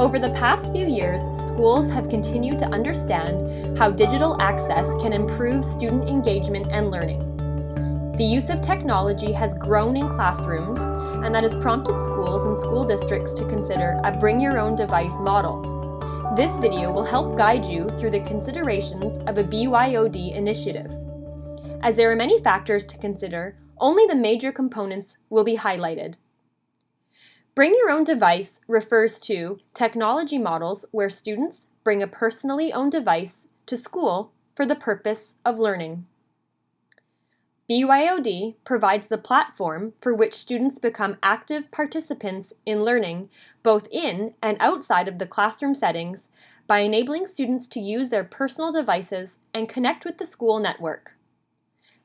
Over the past few years, schools have continued to understand how digital access can improve student engagement and learning. The use of technology has grown in classrooms, and that has prompted schools and school districts to consider a bring-your-own-device model. This video will help guide you through the considerations of a BYOD initiative. As there are many factors to consider, only the major components will be highlighted. Bring your own device refers to technology models where students bring a personally owned device to school for the purpose of learning. BYOD provides the platform for which students become active participants in learning, both in and outside of the classroom settings, by enabling students to use their personal devices and connect with the school network.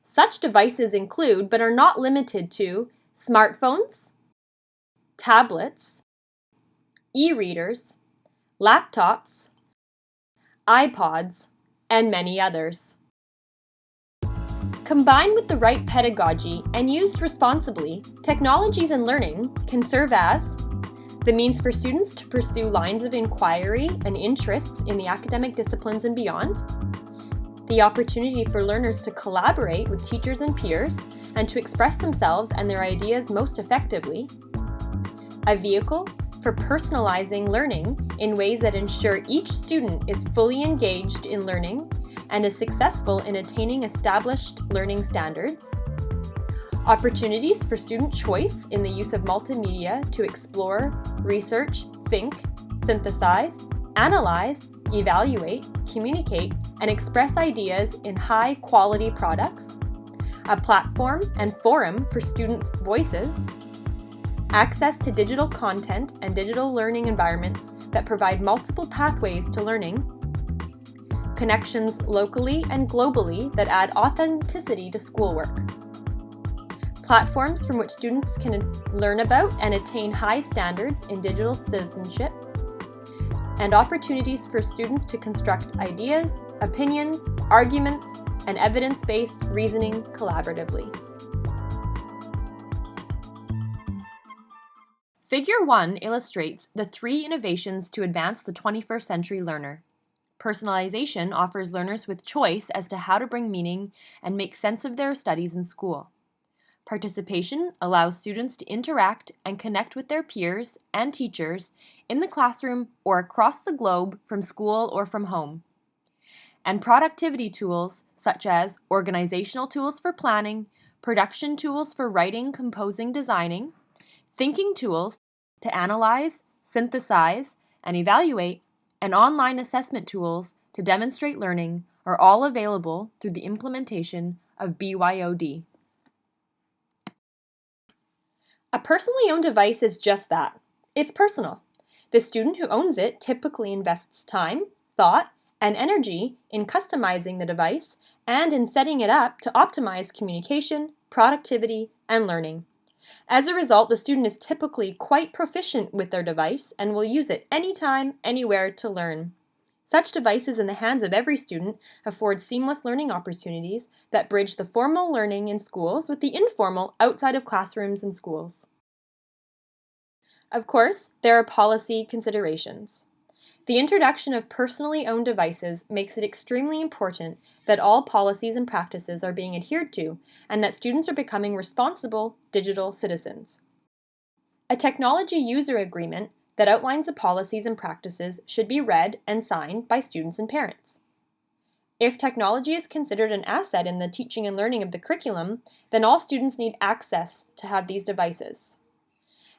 Such devices include, but are not limited to, smartphones, tablets, e-readers, laptops, iPods, and many others. Combined with the right pedagogy and used responsibly, technologies in learning can serve as the means for students to pursue lines of inquiry and interests in the academic disciplines and beyond, the opportunity for learners to collaborate with teachers and peers and to express themselves and their ideas most effectively, a vehicle for personalizing learning in ways that ensure each student is fully engaged in learning and is successful in attaining established learning standards, opportunities for student choice in the use of multimedia to explore, research, think, synthesize, analyze, evaluate, communicate, and express ideas in high-quality products, a platform and forum for students' voices, access to digital content and digital learning environments that provide multiple pathways to learning, connections locally and globally that add authenticity to schoolwork, platforms from which students can learn about and attain high standards in digital citizenship, and opportunities for students to construct ideas, opinions, arguments, and evidence-based reasoning collaboratively. Figure 1 illustrates the 3 innovations to advance the 21st century learner. Personalization offers learners with choice as to how to bring meaning and make sense of their studies in school. Participation allows students to interact and connect with their peers and teachers in the classroom or across the globe from school or from home. And productivity tools such as organizational tools for planning, production tools for writing, composing, designing, thinking tools to analyze, synthesize, and evaluate, and online assessment tools to demonstrate learning are all available through the implementation of BYOD. A personally owned device is just that. It's personal. The student who owns it typically invests time, thought, and energy in customizing the device and in setting it up to optimize communication, productivity, and learning. As a result, the student is typically quite proficient with their device and will use it anytime, anywhere to learn. Such devices in the hands of every student afford seamless learning opportunities that bridge the formal learning in schools with the informal outside of classrooms and schools. Of course, there are policy considerations. The introduction of personally owned devices makes it extremely important that all policies and practices are being adhered to and that students are becoming responsible digital citizens. A technology user agreement that outlines the policies and practices should be read and signed by students and parents. If technology is considered an asset in the teaching and learning of the curriculum, then all students need access to have these devices,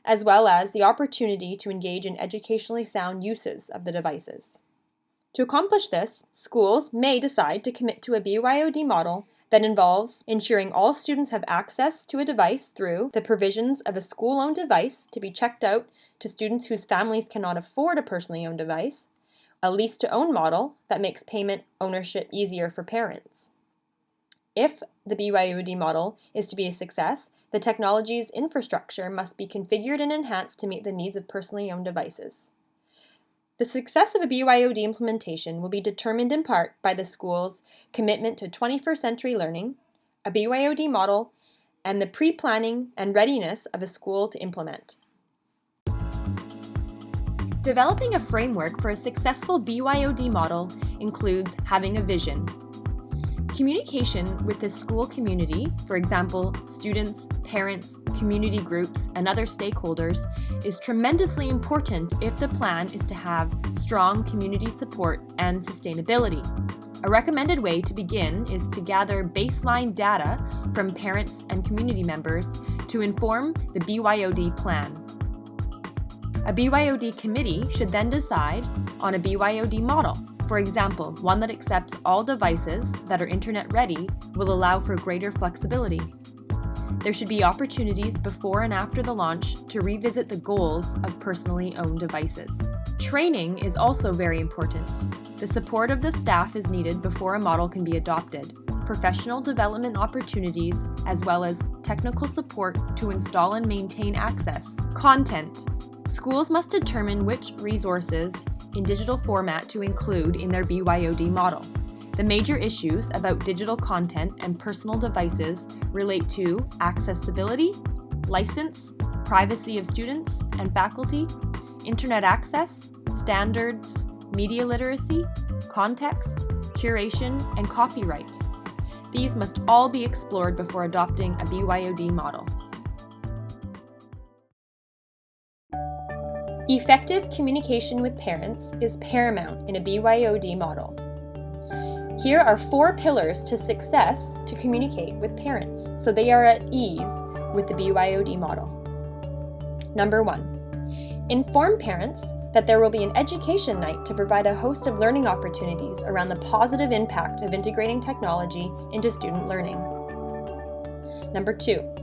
as well as the opportunity to engage in educationally sound uses of the devices. To accomplish this, schools may decide to commit to a BYOD model that involves ensuring all students have access to a device through the provisions of a school-owned device to be checked out to students whose families cannot afford a personally owned device, a lease-to-own model that makes payment ownership easier for parents. If the BYOD model is to be a success, the technology's infrastructure must be configured and enhanced to meet the needs of personally owned devices. The success of a BYOD implementation will be determined in part by the school's commitment to 21st century learning, a BYOD model, and the pre-planning and readiness of a school to implement. Developing a framework for a successful BYOD model includes having a vision. Communication with the school community, for example, students, parents, community groups, and other stakeholders, is tremendously important if the plan is to have strong community support and sustainability. A recommended way to begin is to gather baseline data from parents and community members to inform the BYOD plan. A BYOD committee should then decide on a BYOD model. For example, one that accepts all devices that are internet ready will allow for greater flexibility. There should be opportunities before and after the launch to revisit the goals of personally owned devices. Training is also very important. The support of the staff is needed before a model can be adopted. Professional development opportunities, as well as technical support to install and maintain access. Content. Schools must determine which resources in digital format to include in their BYOD model. The major issues about digital content and personal devices relate to accessibility, license, privacy of students and faculty, internet access, standards, media literacy, context, curation, and copyright. These must all be explored before adopting a BYOD model. Effective communication with parents is paramount in a BYOD model. Here are 4 pillars to success to communicate with parents so they are at ease with the BYOD model. Number 1, inform parents that there will be an education night to provide a host of learning opportunities around the positive impact of integrating technology into student learning. Number 2,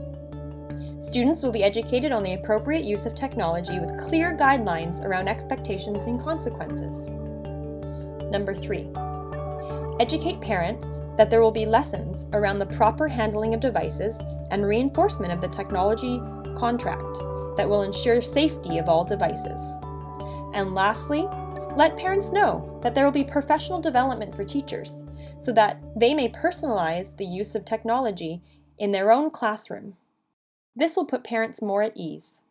students will be educated on the appropriate use of technology with clear guidelines around expectations and consequences. Number 3, educate parents that there will be lessons around the proper handling of devices and reinforcement of the technology contract that will ensure safety of all devices. And lastly, let parents know that there will be professional development for teachers so that they may personalize the use of technology in their own classroom. This will put parents more at ease.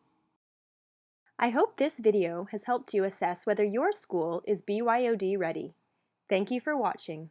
I hope this video has helped you assess whether your school is BYOD ready. Thank you for watching.